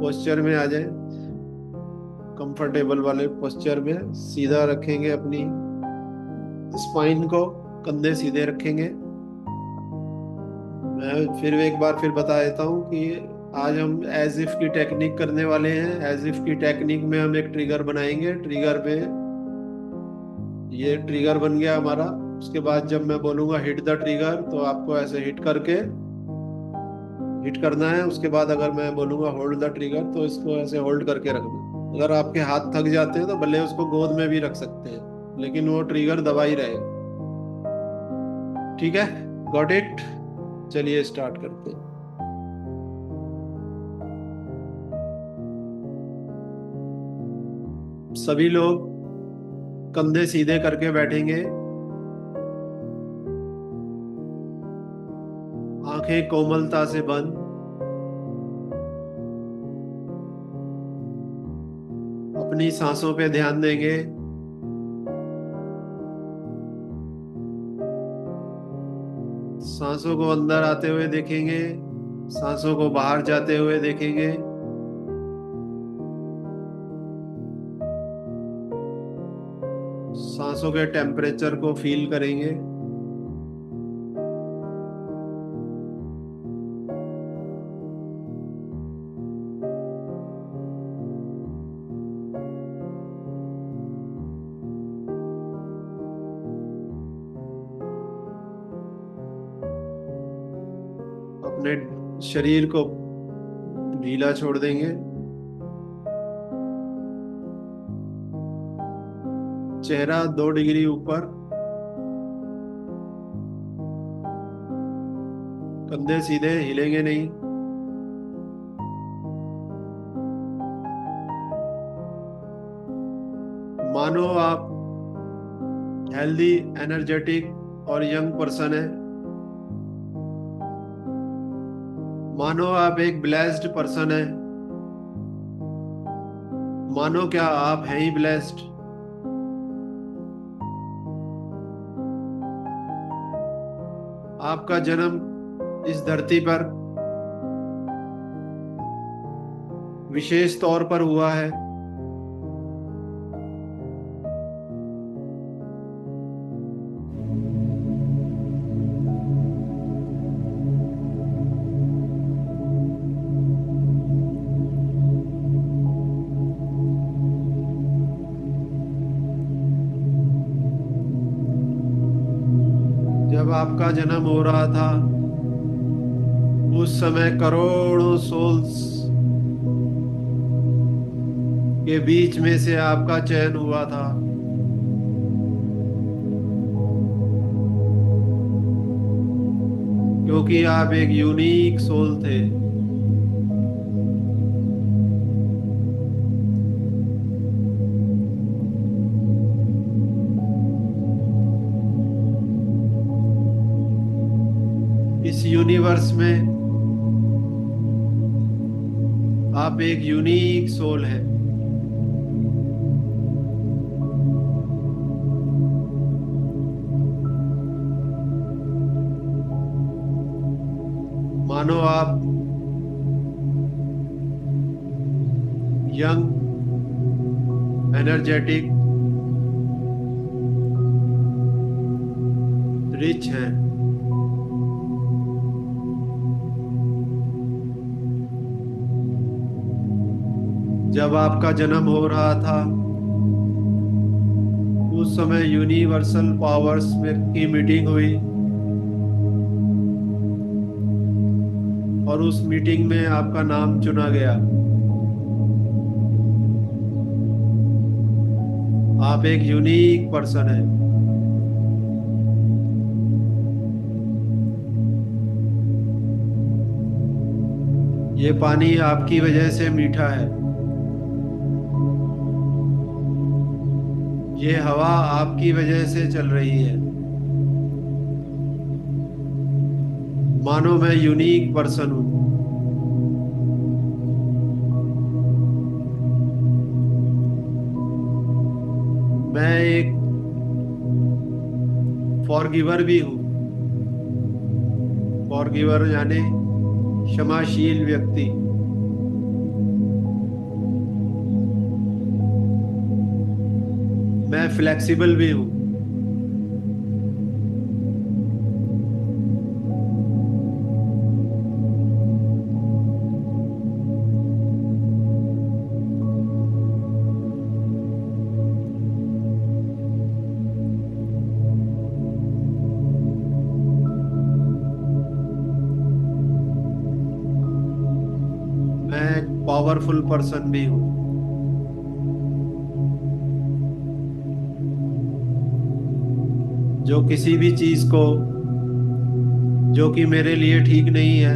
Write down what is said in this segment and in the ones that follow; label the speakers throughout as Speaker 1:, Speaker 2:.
Speaker 1: Posture में आ जाए, comfortable वाले पोस्चर में सीधा रखेंगे अपनी स्पाइन को, कंधे सीधे रखेंगे। मैं फिर एक बार फिर बता देता हूँ कि आज हम एज इफ की टेक्निक करने वाले हैं। एज इफ की टेक्निक में हम एक ट्रिगर बनाएंगे। ट्रिगर पे ये ट्रिगर बन गया हमारा। उसके बाद जब मैं बोलूंगा हिट द ट्रिगर, तो आपको ऐसे हिट करके हिट करना है। उसके बाद अगर मैं बोलूंगा होल्ड द ट्रिगर, तो इसको ऐसे होल्ड करके रखना है। अगर आपके हाथ थक जाते हैं तो भले उसको गोद में भी रख सकते हैं, लेकिन वो ट्रिगर दबा ही रहेगा। ठीक है, गॉट इट। चलिए स्टार्ट करते हैं। सभी लोग कंधे सीधे करके बैठेंगे, आंखें कोमलता से बंद। अपनी सांसों पे ध्यान देंगे। सांसों को अंदर आते हुए देखेंगे, सांसों को बाहर जाते हुए देखेंगे। सांसों के टेम्परेचर को फील करेंगे। अपने शरीर को ढीला छोड़ देंगे। चेहरा 2 डिग्री ऊपर, कंधे सीधे, हिलेंगे नहीं। मानो आप हेल्दी, एनर्जेटिक और यंग पर्सन है। मानो आप एक ब्लेस्ड पर्सन है। मानो क्या आप हैं ही ब्लेस्ड। आपका जन्म इस धरती पर विशेष तौर पर हुआ है। जब आपका जन्म हो रहा था, उस समय करोड़ों सोल्स के बीच में से आपका चयन हुआ था। क्योंकि आप एक यूनिक सोल थे। इस यूनिवर्स में आप एक यूनिक सोल हैं। मानो आप यंग, एनर्जेटिक, रिच हैं। जब आपका जन्म हो रहा था, उस समय यूनिवर्सल पावर्स में की मीटिंग हुई, और उस मीटिंग में आपका नाम चुना गया। आप एक यूनिक पर्सन हैं। ये पानी आपकी वजह से मीठा है। ये हवा आपकी वजह से चल रही है। मानो मैं यूनिक पर्सन हूं। मैं एक फॉरगिवर भी हूं। फॉरगिवर यानी क्षमाशील व्यक्ति। मैं फ्लेक्सिबल भी हूँ। मैं एक पावरफुल पर्सन भी हूँ। जो किसी भी चीज को जो कि मेरे लिए ठीक नहीं है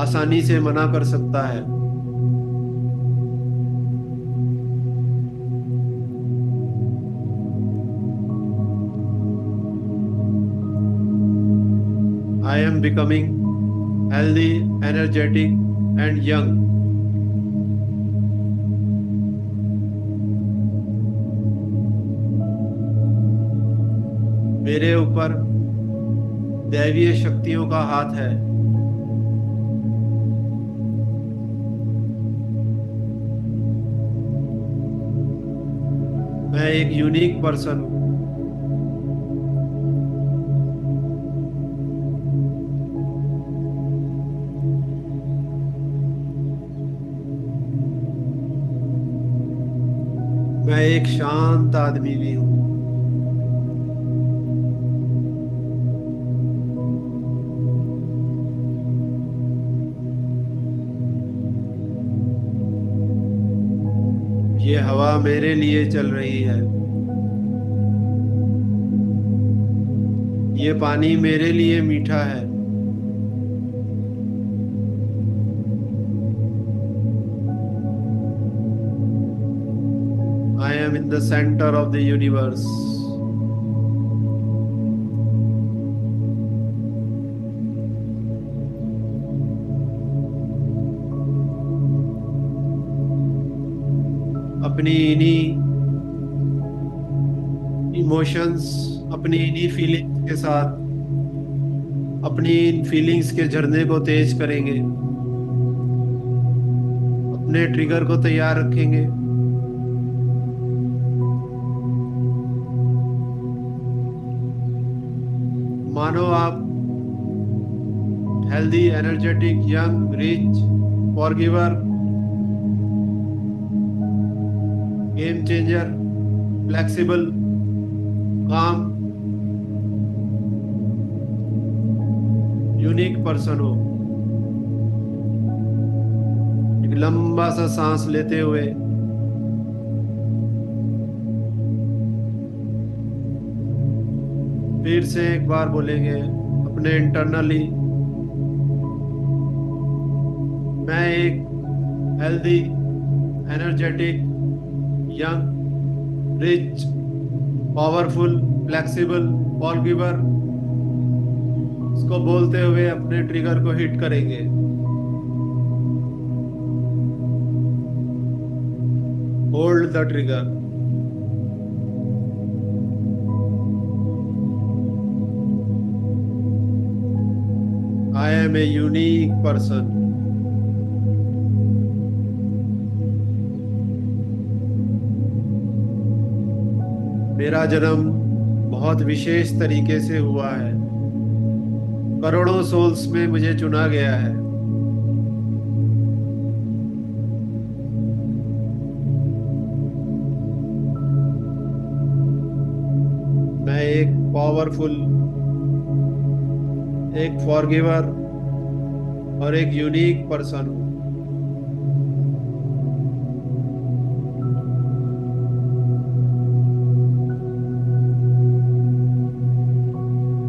Speaker 1: आसानी से मना कर सकता है। I am becoming healthy, energetic and young. मेरे ऊपर दैवीय शक्तियों का हाथ है। मैं एक यूनिक पर्सन हूँ। मैं एक शांत आदमी भी हूँ। ये हवा मेरे लिए चल रही है। ये पानी मेरे लिए मीठा है। I M in the centre of the universe. अपनी इन्हीं इमोशंस, अपनी इन्हीं फीलिंग्स के साथ अपनी इन फीलिंग्स के झरने को तेज करेंगे। अपने ट्रिगर को तैयार रखेंगे। मानो आप healthy, energetic, young, rich, forgiver, game changer, flexible, calm, unique person हो। एक लंबा सा सांस लेते हुए फिर से एक बार बोलेंगे अपने इंटरनली, मैं एक healthy, energetic, young, rich, powerful, flexible, forgiver. इसको बोलते हुए अपने ट्रिगर को हिट करेंगे। Hold the trigger. I am a unique person. मेरा जन्म बहुत विशेष तरीके से हुआ है। करोड़ों सोल्स में मुझे चुना गया है। मैं एक पावरफुल, एक फॉरगिवर और एक यूनिक पर्सन हूँ।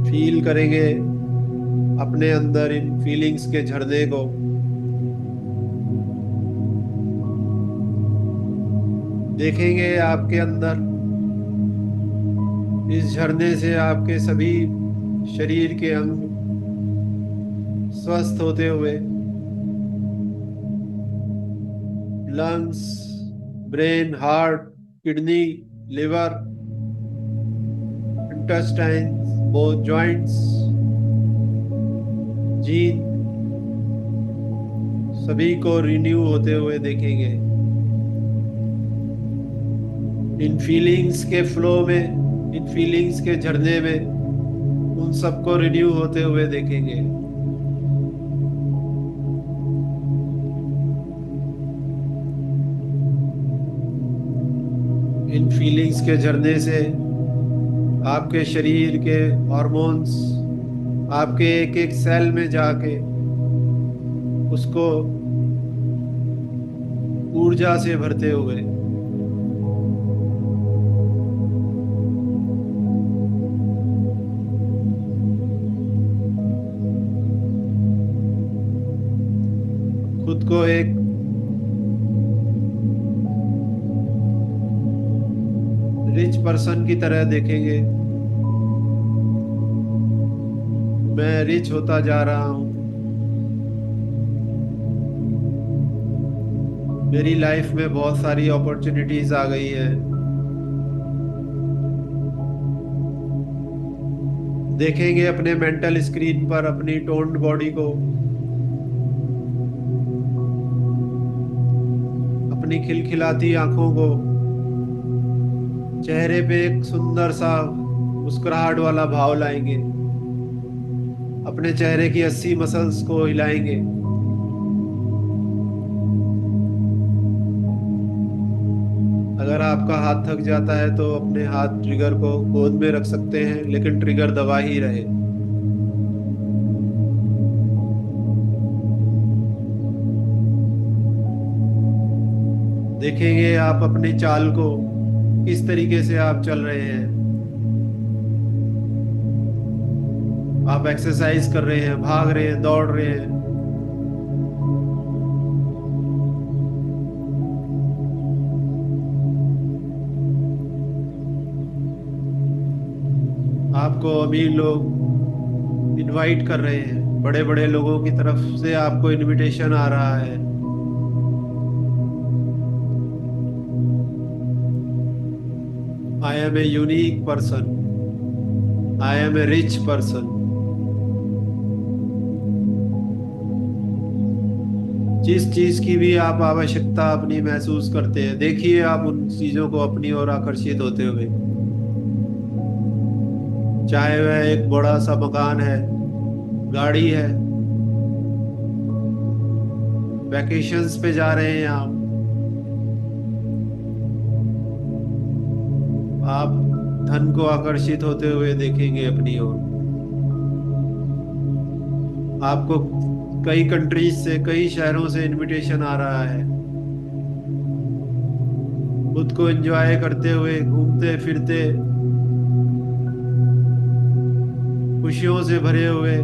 Speaker 1: फील करेंगे अपने अंदर इन फीलिंग्स के झरने को। देखेंगे आपके अंदर इस झरने से आपके सभी शरीर के अंग स्वस्थ होते हुए। Lungs, brain, heart, kidney, liver, intestine, both joints, gene, सभी को रिन्यू होते हुए देखेंगे। इन फीलिंग्स के फ्लो में, इन फीलिंग्स के झरने में उन सबको रिन्यू होते हुए देखेंगे। इन फीलिंग्स के झरने से आपके शरीर के हॉर्मोन्स आपके एक एक सेल में जाके उसको ऊर्जा से भरते हुए खुद को एक रिच पर्सन की तरह देखेंगे। मैं रिच होता जा रहा हूँ, मेरी लाइफ में बहुत सारी अपॉर्चुनिटीज आ गई है। देखेंगे अपने मेंटल स्क्रीन पर अपनी टोन्ड बॉडी को, अपनी खिलखिलाती आंखों को, चेहरे पे एक सुंदर सा मुस्कुराहट वाला भाव लाएंगे, अपने चेहरे की 80 मसल्स को हिलाएंगे। अगर आपका हाथ थक जाता है तो अपने हाथ ट्रिगर को गोद में रख सकते हैं, लेकिन ट्रिगर दबा ही रहे। देखेंगे आप अपनी चाल को, किस तरीके से आप चल रहे हैं। आप एक्सरसाइज कर रहे हैं, भाग रहे हैं, दौड़ रहे हैं। आपको अमीर लोग इनवाइट कर रहे हैं, बड़े बड़े लोगों की तरफ से आपको इनविटेशन आ रहा है। I am a unique person, I am a rich person. जिस चीज की भी आप आवश्यकता अपनी महसूस करते हैं, देखिए आप उन चीजों को अपनी ओर आकर्षित होते हुए। चाहे वह एक बड़ा सा मकान है, गाड़ी है, वैकेशंस पे जा रहे हैं आप धन को आकर्षित होते हुए देखेंगे अपनी ओर। आपको कई कंट्रीज से, कई शहरों से इनविटेशन आ रहा है। खुद को एंजॉय करते हुए, घूमते फिरते, खुशियों से भरे हुए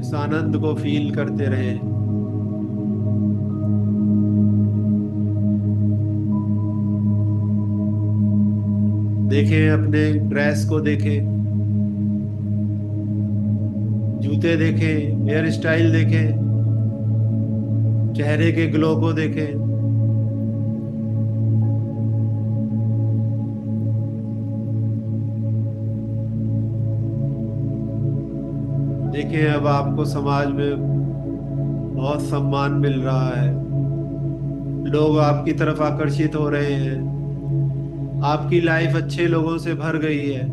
Speaker 1: इस आनंद को फील करते रहे। देखें अपने ड्रेस को, देखें जूते, देखें हेयर स्टाइल, देखें चेहरे के ग्लो को, देखें देखें अब आपको समाज में बहुत सम्मान मिल रहा है, लोग आपकी तरफ आकर्षित हो रहे हैं, आपकी लाइफ अच्छे लोगों से भर गई है।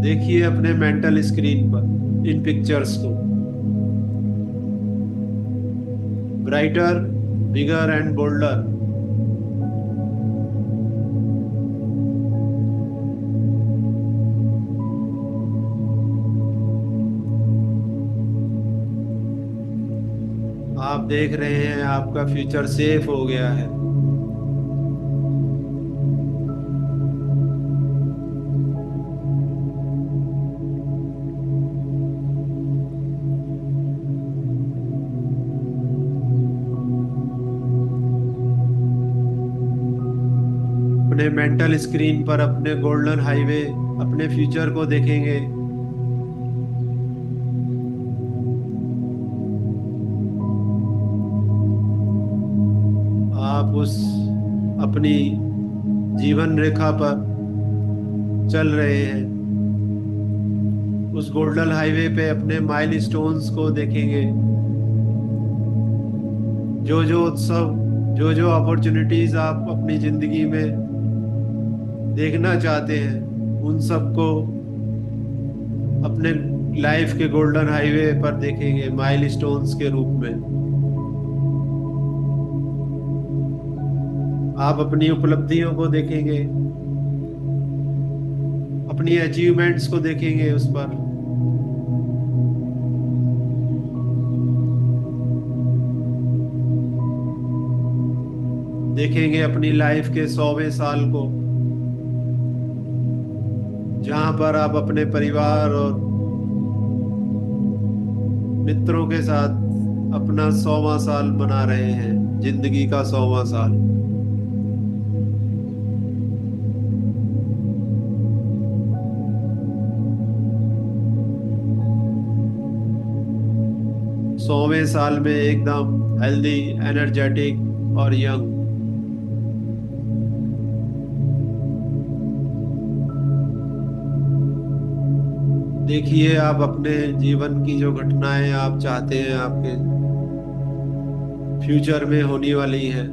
Speaker 1: देखिए अपने मेंटल स्क्रीन पर इन पिक्चर्स को, ब्राइटर, बिगर एंड बोल्डर। आप देख रहे हैं आपका फ्यूचर सेफ हो गया है। अपने मेंटल स्क्रीन पर अपने गोल्डन हाईवे, अपने फ्यूचर को देखेंगे। उस अपनी जीवन रेखा पर चल रहे हैं। उस गोल्डन हाईवे पे अपने माइलस्टोन्स को देखेंगे। जो जो उत्सव, जो जो अपॉर्चुनिटीज आप अपनी जिंदगी में देखना चाहते हैं, उन सबको अपने लाइफ के गोल्डन हाईवे पर देखेंगे माइलस्टोन्स के रूप में। आप अपनी उपलब्धियों को देखेंगे, अपनी अचीवमेंट्स को देखेंगे उस पर। देखेंगे अपनी लाइफ के 100वें साल को, जहां पर आप अपने परिवार और मित्रों के साथ अपना 100वां साल मना रहे हैं, जिंदगी का 100वां साल। सौवें साल में एकदम हेल्दी, एनर्जेटिक और यंग। देखिए आप अपने जीवन की जो घटनाएं आप चाहते हैं आपके फ्यूचर में होने वाली है,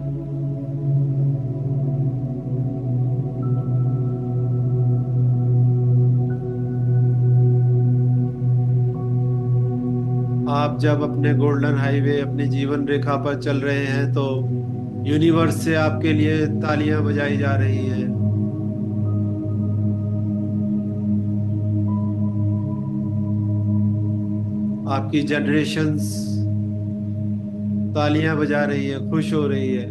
Speaker 1: आप जब अपने गोल्डन हाईवे, अपने जीवन रेखा पर चल रहे हैं, तो यूनिवर्स से आपके लिए तालियां बजाई जा रही हैं। आपकी जनरेशन्स तालियां बजा रही है, खुश हो रही है।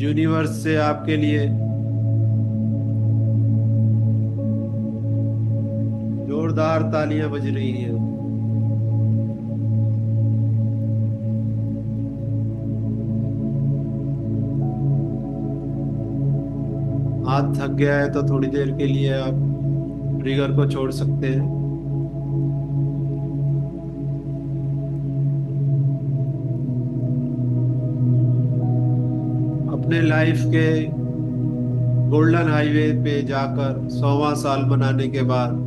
Speaker 1: यूनिवर्स से आपके लिए जोरदार तालियां बज रही हैं। हाथ थक गया है तो थोड़ी देर के लिए आप ट्रिगर को छोड़ सकते हैं। अपने लाइफ के गोल्डन हाईवे पे जाकर 100वां साल मनाने के बाद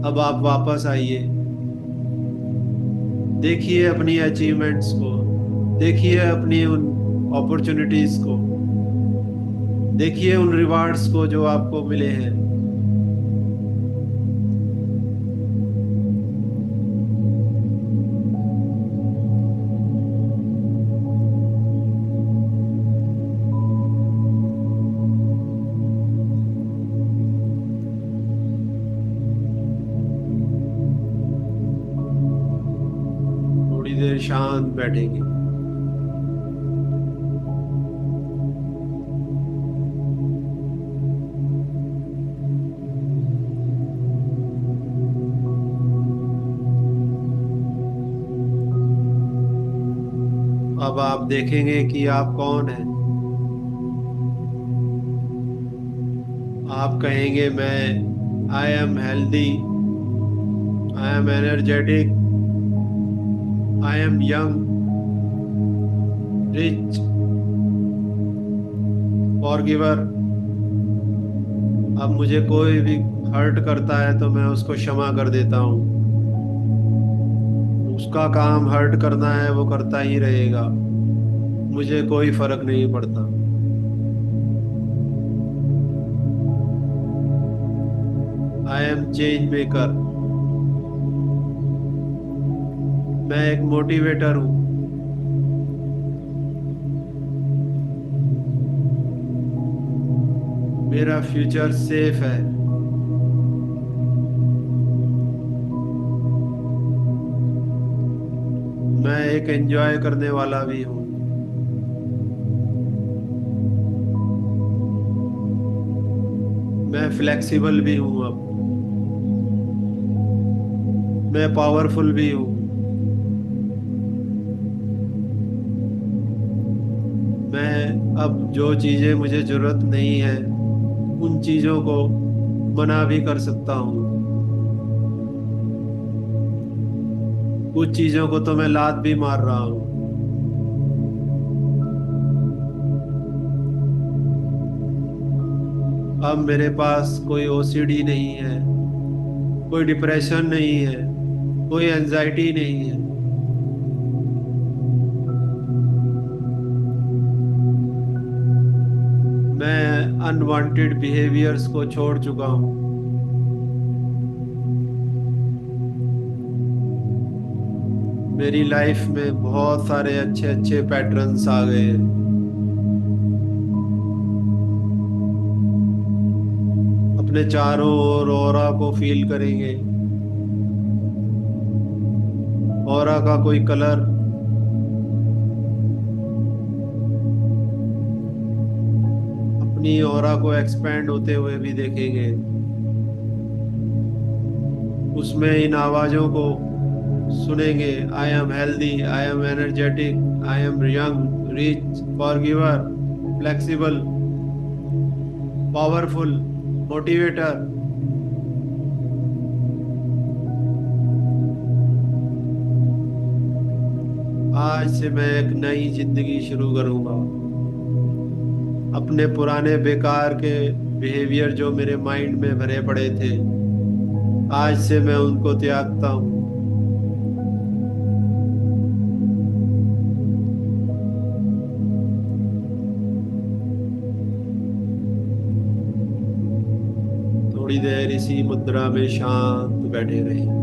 Speaker 1: अब आप वापस आइए। देखिए अपनी अचीवमेंट्स को, देखिए अपनी उन अपॉर्चुनिटीज को, देखिए उन रिवार्ड्स को जो आपको मिले हैं। थोड़ी देर शांत बैठेंगे। अब आप देखेंगे कि आप कौन हैं। आप कहेंगे मैं I am healthy, I am energetic, I am young, rich, forgiver. अब मुझे कोई भी हर्ट करता है तो मैं उसको क्षमा कर देता हूँ। उसका काम हर्ट करना है, वो करता ही रहेगा, मुझे कोई फर्क नहीं पड़ता। आई एम चेंज मेकर, मैं एक मोटिवेटर हूँ। मेरा फ्यूचर सेफ है। मैं एक एंजॉय करने वाला भी हूँ। मैं फ्लेक्सिबल भी हूँ। अब मैं पावरफुल भी हूँ। मैं अब जो चीजें मुझे जरूरत नहीं है उन चीजों को मना भी कर सकता हूँ। कुछ चीजों को तो मैं लात भी मार रहा हूँ। अब मेरे पास कोई ओसीडी नहीं है, कोई डिप्रेशन नहीं है, कोई एंजाइटी नहीं है। मैं अनवांटेड बिहेवियर्स को छोड़ चुका हूँ। मेरी लाइफ में बहुत सारे अच्छे अच्छे पैटर्न्स आ गए हैं। अपने चारों ओर ऑरा को फील करेंगे। ऑरा का कोई कलर, अपनी ऑरा को एक्सपैंड होते हुए भी देखेंगे। उसमें इन आवाजों को सुनेंगे। I am healthy, I am energetic, I am young, rich, forgiver, flexible, powerful, motivator. आज से मैं एक नई जिंदगी शुरू करूंगा। अपने पुराने बेकार के बिहेवियर जो मेरे माइंड में भरे पड़े थे, आज से मैं उनको त्यागता हूँ। थोड़ी देर इसी मुद्रा में शांत बैठे रहे।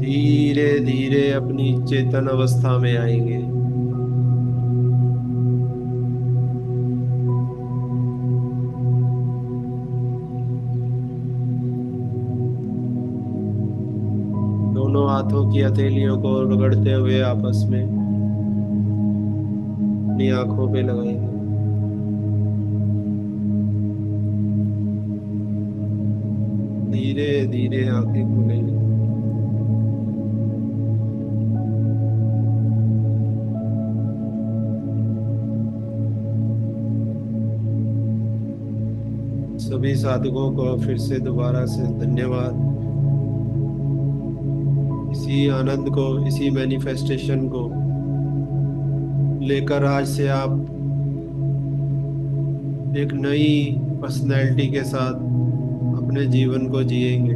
Speaker 1: धीरे धीरे अपनी चेतन अवस्था में आएंगे। दोनों हाथों की हथेलियों को रगड़ते हुए आपस में अपनी आंखों पे लगाएंगे। धीरे धीरे आंखें खोलेंगे। सभी साधकों को फिर से दोबारा से धन्यवाद। इसी आनंद को, इसी मैनिफेस्टेशन को लेकर आज से आप एक नई पर्सनैलिटी के साथ अपने जीवन को जिएंगे।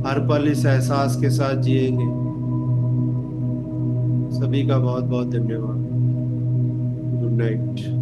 Speaker 1: हर पल इस एहसास के साथ जिएंगे। सभी का बहुत बहुत धन्यवाद। Good night.